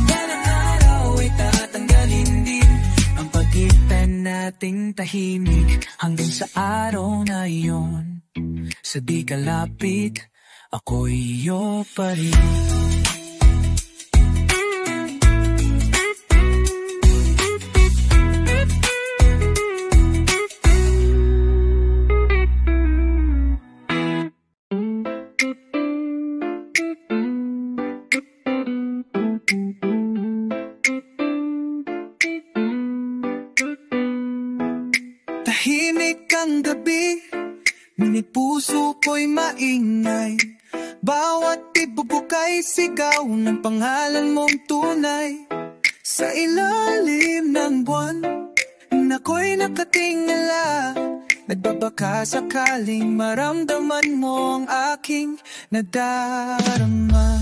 balang araw ay tatanggalin din ang pagitan nating tahimik, hanggang sa araw na iyon. Sa di kalapit, ako'y iyo pa rin. Tahimik ang gabi, ngunit puso ko'y maingay. Bawat ibubukay sigaw ng pangalan mong tunay. Sa ilalim ng buwan, ako'y nakatingala. Nagbabaka sakaling maramdaman mo ang aking nadarama.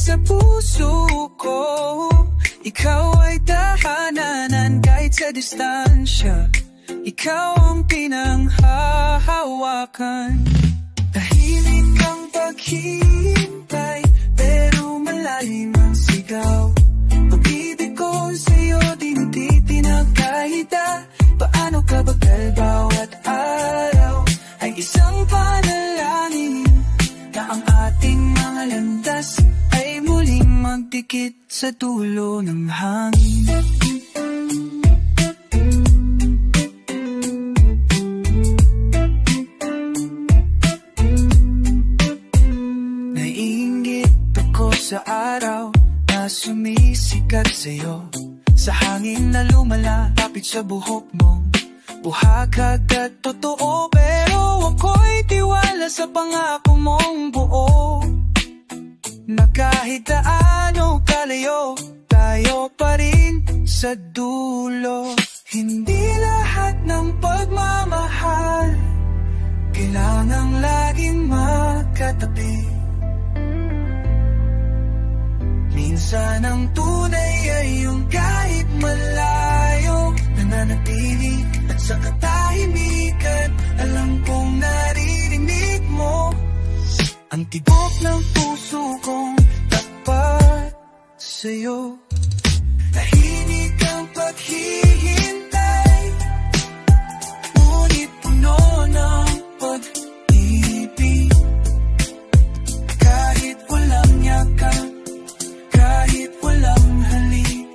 Sa puso ko, ikaw ay tahanan kahit sa distansya. Ikaw ang pinanghahawakan. Tahimik ang paghihintay, pero malalim ang sigaw. Pag-ibig ko sa'yo di natitinag kahit paano kabagal. Bawat araw ay isang panalangin na ang ating mga landas ay muling magdikit sa dulo ng hangin. Naiinggit ako sa araw na sumisikat sa'yo, sa hangin na lumalapit sa buhok mo. Buhagad at totoo, pero ako'y tiwala sa pangako mong buo. Na kahit ano kalayo, tayo pa rin sa dulo. Hindi lahat ng pagmamahal kailangang laging magkatabi. Minsan ang tunay ay yung kahit malayo, nananatili at sa katahimikan. Alam kong naririnig mo ang tibok ng puso kong tapat sa'yo. Tahimik ang paghihintay, ngunit puno ng pag-ibig. Kahit walang yakap, kahit walang halik,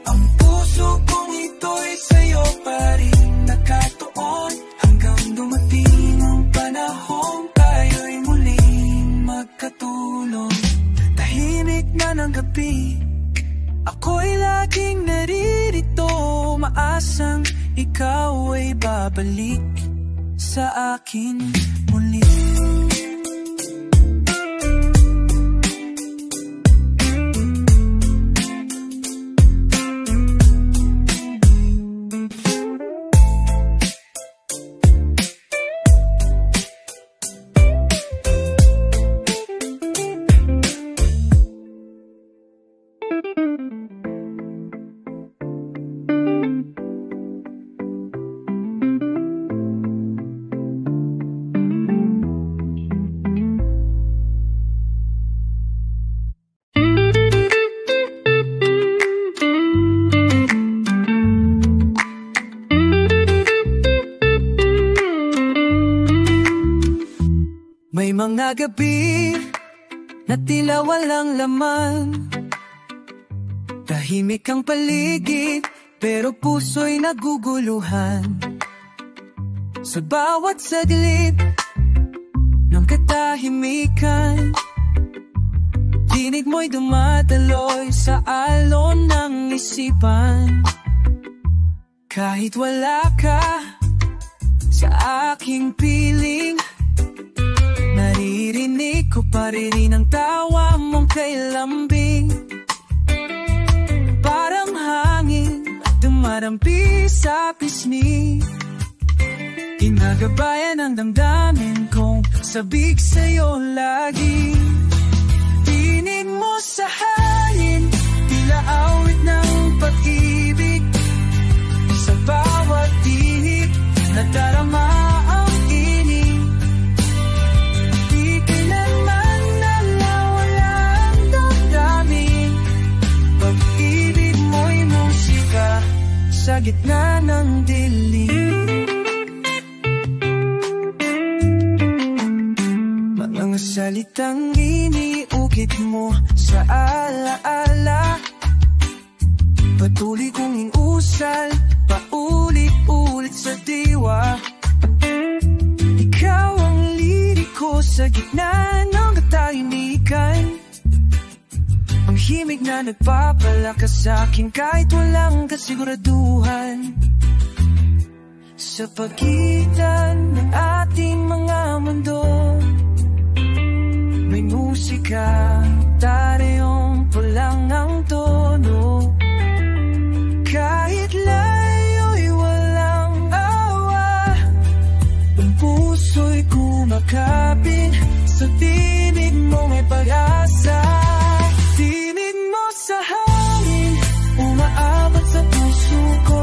ang puso kong ito'y sa'yo pa rin nakatuon. Hanggang dumating ang panahon, magkatulong. Tahimik na ng gabi, ako'y laging naririto. Maasang ikaw ay babalik sa akin muli. May mga gabi na tila walang laman. Tahimik ang paligid, pero puso'y naguguluhan. Sa bawat saglit ng katahimikan, dinig mo'y dumadaloy sa alon ng isipan. Kahit wala ka sa aking piling, naririnig ko pa rin ang tawa mong kay lambing. Parang hangin dumarampi sa pisngi, ginagabayan ang damdamin kong sabik sa'yo lagi. Tinig mo sa hangin, tila awit ng pag-ibig. Sa bawat gitna ng dilim. Mga salitang iniukit mo sa alaala, patuloy kong inusal, paulit-ulit sa diwa. Ikaw ang liriko sa gitna ng katahimikan, ang himig na nagpapalakas sa akin kahit walang kasiguraduhan. Sa pagitan ng ating mga mundo, may musika, tareyong pulang ang tono. Kahit layo'y walang awa, ang puso'y kumakapit sa tinig mo, may pag-asa. Tinig mo sa hangin, umaabot sa puso ko.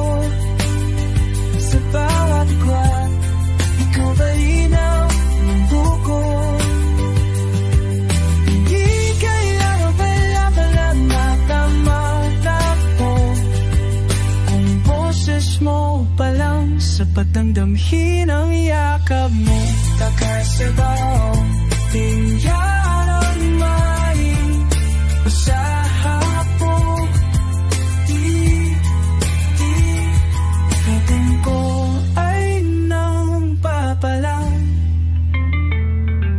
Sa bawat kwat, ikaw ba inaw ng buko? Hindi kailangan pala nakatamata ko. Kung boses mo palang sapat ang damhin ang yakap mo. Takasibaw, tingyan ang maing sa hapon. Pitin ko ay nang papalang,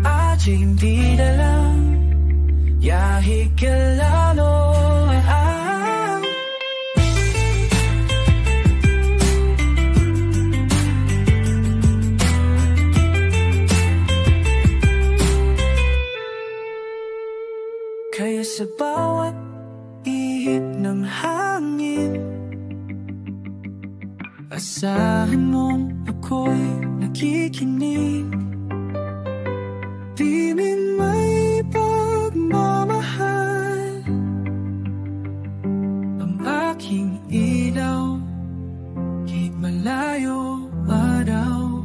at hindi na lang yahig ka lalo. Kaya sa bawat ihip ng hangin, asahan mong ako'y nakikinig. Di may pagmamahal ang aking ilaw, kahit malayo araw.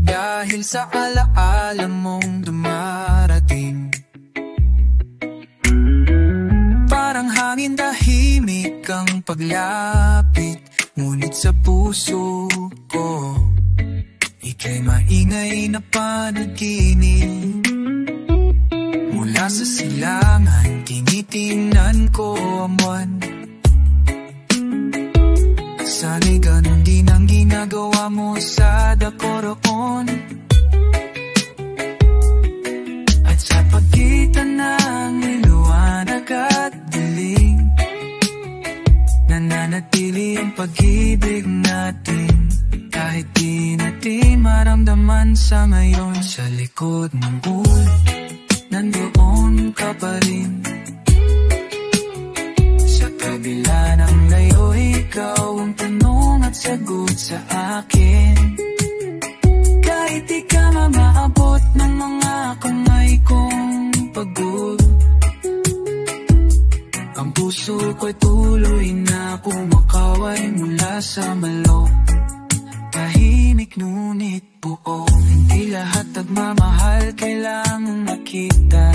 Dahil sa alaala mong dumarating, parang hangin tahimik ang paglapit, ngunit sa puso ko ika'y maingay na panaginip. Mula sa silangan, tinitingnan ko ang buwan. Sana'y ganun din ang ginagawa mo sa dakoroon. At sa pagitan ng liwanag at dilim, nananatili ang pag-ibig natin. Kahit di natin maramdaman sa ngayon, sa likod ng gulat, nandoon ka pa rin. Sa kabila ng layo, ikaw ang tanong at sagot sa akin. Kahit di ka mamaabot ng mga kamay kong pagod, ang puso ko'y tuloy na kumakaway mula sa malo. Tahimik ngunit buo, hindi lahat nagmamahal kailangang makita.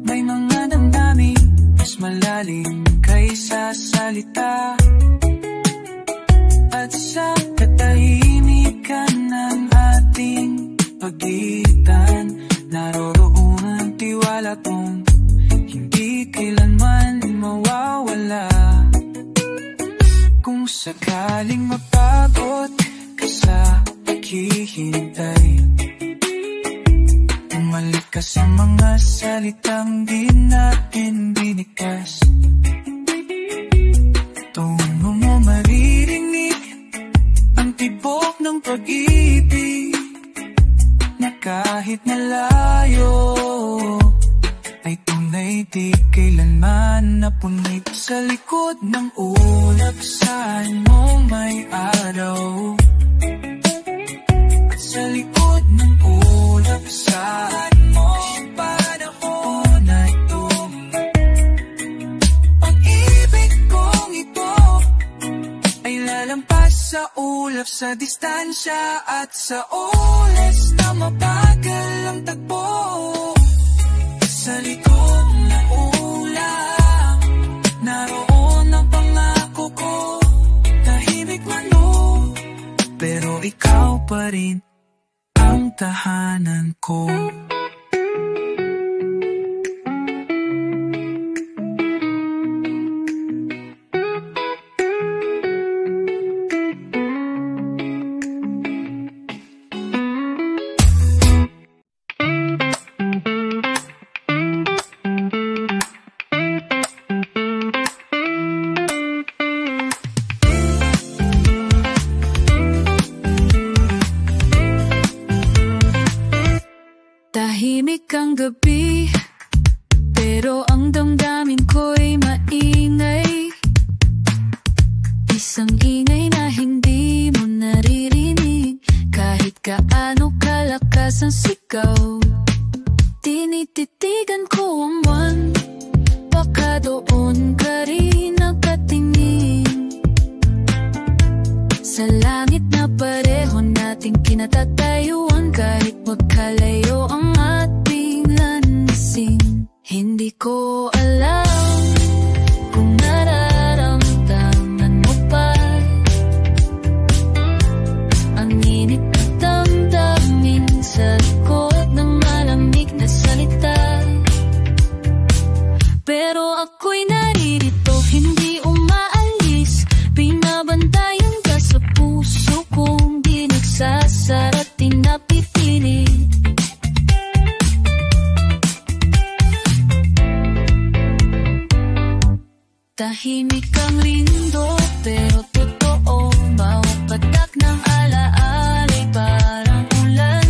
May mga damdamin mas malalim kaysa salita, at sa katahimikan ng ating pagitan, naroroon ang tiwala kong hindi kailanman mawawala. Kung sakaling mapagod ka sa paghihintay, bumalik ka sa mga salitang di natin binikas. Tono mo maririnig ang tibok ng pag-ibig, na kahit nalayo ay tunay di kailanman napunit sa likod ng ulo. ulap saan mo may araw, at sa likod ng ulap saan mo panahon na ito. Pag-ibig kong ito ay lalampas sa ulap, sa distansya at sa oras na mabagal ang tagpo. Sa likod ng ulap naroon ang pangako ko, tahimik man o, pero ikaw pa rin ang tahanan ko. Tahimik ang gabi, pero ang damdamin ko'y maingay. Isang ingay na hindi mo naririnig, kahit gaano kalakas ang sigaw. Tinititigan ko ang buwan, baka doon ka rin nakatingin. Sa langit na pareho nating kinatatayuan, kahit magkalayo ang ating landasin. Hindi ko alam kung nararamdaman mo pa ang init na damdamin sa likod ng malamig na salita. Pero ako'y naririto, hindi umaalis, binabantayan ka sa puso kong di nagsasara, tinapipili. Tahimik ang lindo, pero totoo, bawat patak ng alaala'y parang ulan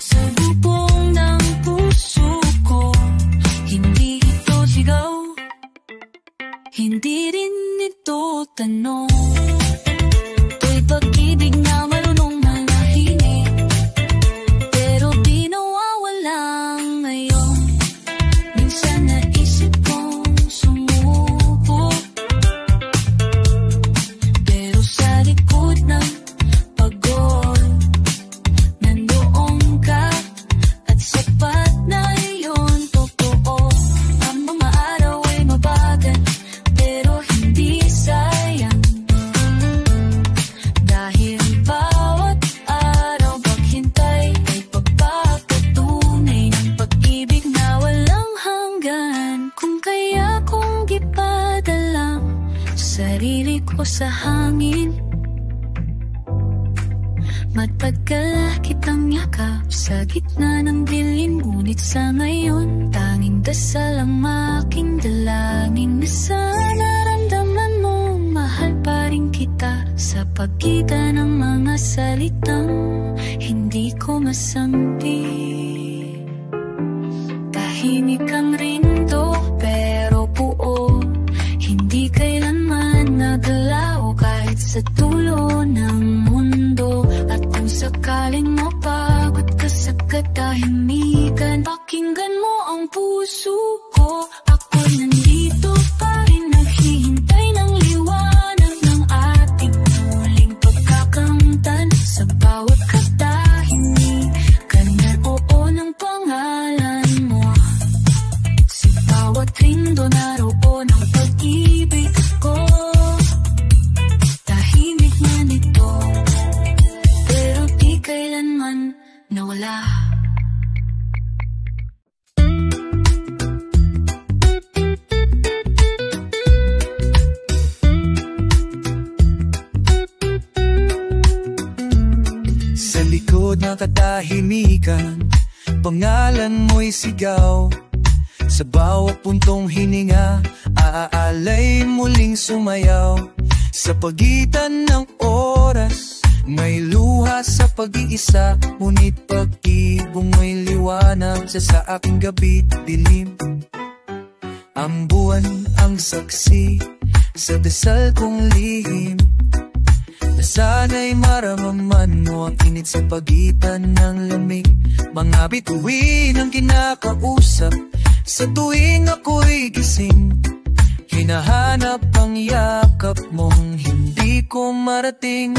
sa bubong ng puso ko. Hindi ito sigaw, hindi rin ito tanong. Ito'y pag-ibig na marunong manahimik, pero di nawawala ngayon. Minsan naisip kong sumuko, pero sa likod ng pagod nandoon ka, at sapat na iyon. Totoo, ang mga araw ay mabagal, pero hindi sayang, dahil bawat araw paghintay ay pagpapatunay ng pag-ibig na walang hanggan. Kung kaya kong ipadala sarili ko sa hangin, matagal kitang yakap sa gitna ng dilim, ngunit sa ngayon tanging dasal ang aking dalangin, na sana naramdaman mo mahal pa rin kita sa pagitan ng mga salitang hindi ko masampi. Tahimik ang rindo, pero buo, hindi kailanman nagalaw kahit sa dulo ng mundo. At kung sakaling mapagod ka sa katahimikan, pakinggan mo ang puso ko. Ako'y nandito pa rin, naghihintay ng liwanag ng ating muling pagkakamtan. Sa bawat katahimikan, oo ng pangalan mo. Sa bawat rindo, naroon ang pag-ibig ko. Tahimik man ito, pero di kailanman nawala. Sa likod ng katahimikan, pangalan mo'y sigaw. Sa bawat puntong hininga, aalay muling sumayaw. Sa pagitan ng oras, may luha sa pag-iisa, ngunit pag-ibig mo'y liwanag sa aking gabi't dilim. Ang buwan ang saksi sa dasal kong lihim, na sana'y maramdaman mo ang init sa pagitan ng lamig. Mga bituin ang kinakausap sa tuwing ako'y gising. Hinahanap ang yakap mong hindi ko marating.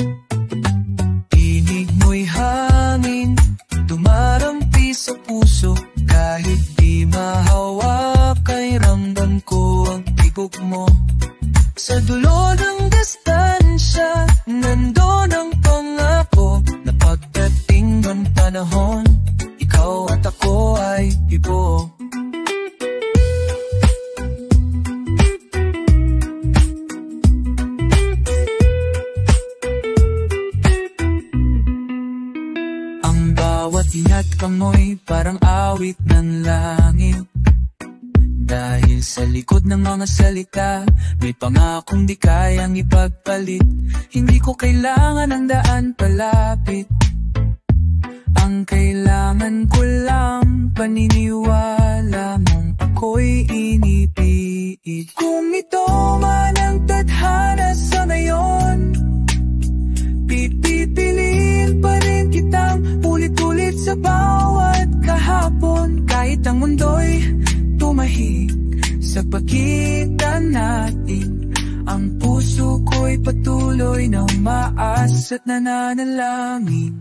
Tinig mo'y hangin, dumarampi sa puso. Kahit di mahawak ay ramdam ko ang tibok mo. Sa dulo ng distansya, nandun ang pangako na pagdating ng panahon, ikaw at ako ay ibo. Bawat ingat kamoy parang awit ng langit. Dahil sa likod ng mga salita, may pangakong di kayang ipagpalit. Hindi ko kailangan ang daan palapit. Ang kailangan ko lang paniniwala mong ako'y inipiit. Kung ito man ang tadhana sa ngayon, pipiliin pa rin kitang ulit-ulit sa bawat kahapon. Kahit ang mundo'y tumahig sa pagitan natin, ang puso ko'y patuloy na umaas at nananalangin.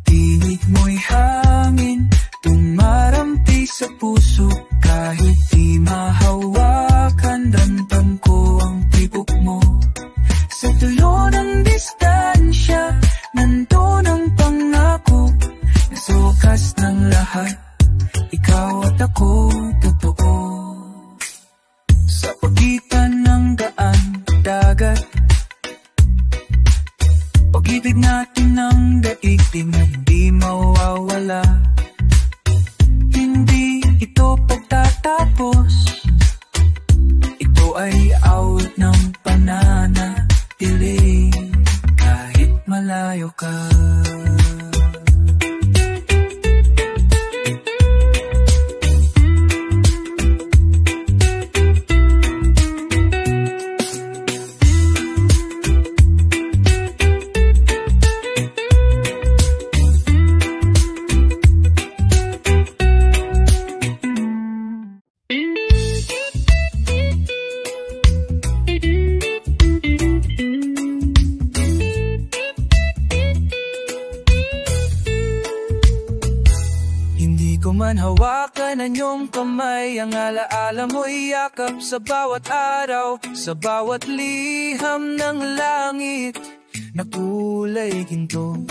Tinig mo'y hangin, tumarampi sa puso. Kahit di mahawakan, ramdam ko ang tibok mo. Sa dulo ng distansya, nandun ang pangako na sa wakas ng lahat, ikaw at ako totoo. Sa pagitan ng daan, dagat, pag-ibig natin ng daigdig na hindi mawawala. Hindi ito pagtatapos, ito ay awit ng pananatili kahit malayo ka. Man hawakan ang iyong kamay, ang alaala mo'y yakap sa bawat araw, sa bawat liham ng langit na kulay ginto.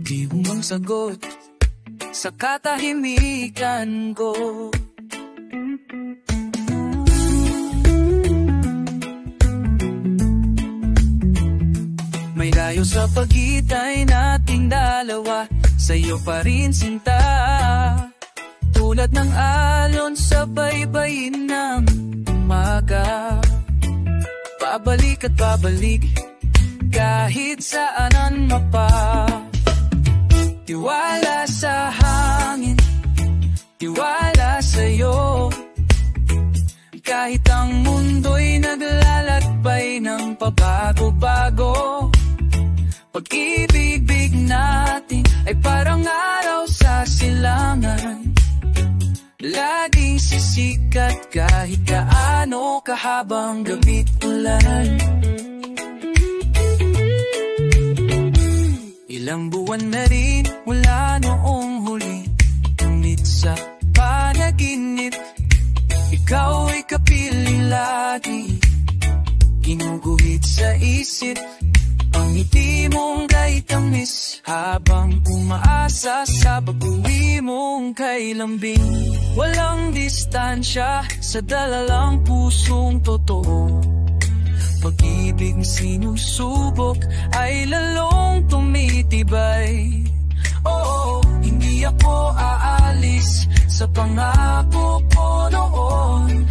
Di umang sagot sa katahimikan ko. May layo sa pagitan nating dalawa, sa'yo pa rin sinta. Tulad ng alon sa baybayin ng umaga, babalik at babalik kahit saanan mapa. Tiwala sa hangin, tiwala sa'yo. Kahit ang mundo'y naglalakbay ng pabago-bago, pag-ibig natin ay parang araw sa silangan, laging sisikat kahit gaano kahabang gabi't ulan. Ilang buwan na rin mula noong huli, ngunit sa panaginip, ikaw ay kapiling lagi, ginuguhit sa isip. Ang ngiti mong kay tamis, habang umaasa sa pag-uwi mong kay lambing. Walang distansya sa dalalang pusong totoo. Pag-ibig sinusubok ay lalong tumitibay. Oo, hindi ako aalis sa pangako ko noon.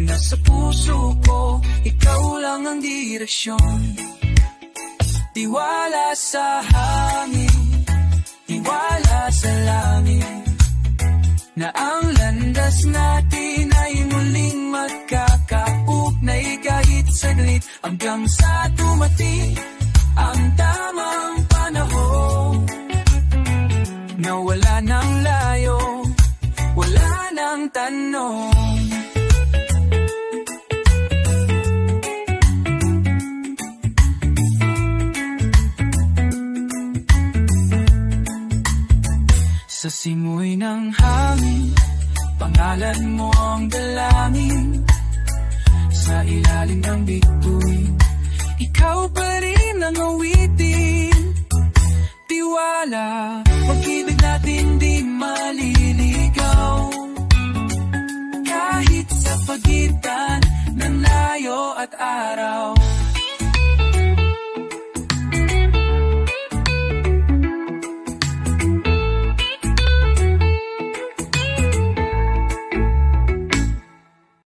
Nasa puso ko, ikaw lang ang direksyon. Tiwala sa hangin, tiwala sa langit, na ang landas natin ay muling magkakaugnay kahit saglit hanggang sa dumating ang tamang panahon na wala nang layo, wala nang tanong. Sa simoy ng hangin, pangalan mo ang dalangin. Sa ilalim ng bituin, ikaw pa rin ang awitin. Tiwala, pag-ibig natin di maliligaw. Kahit sa pagitan ng layo at araw,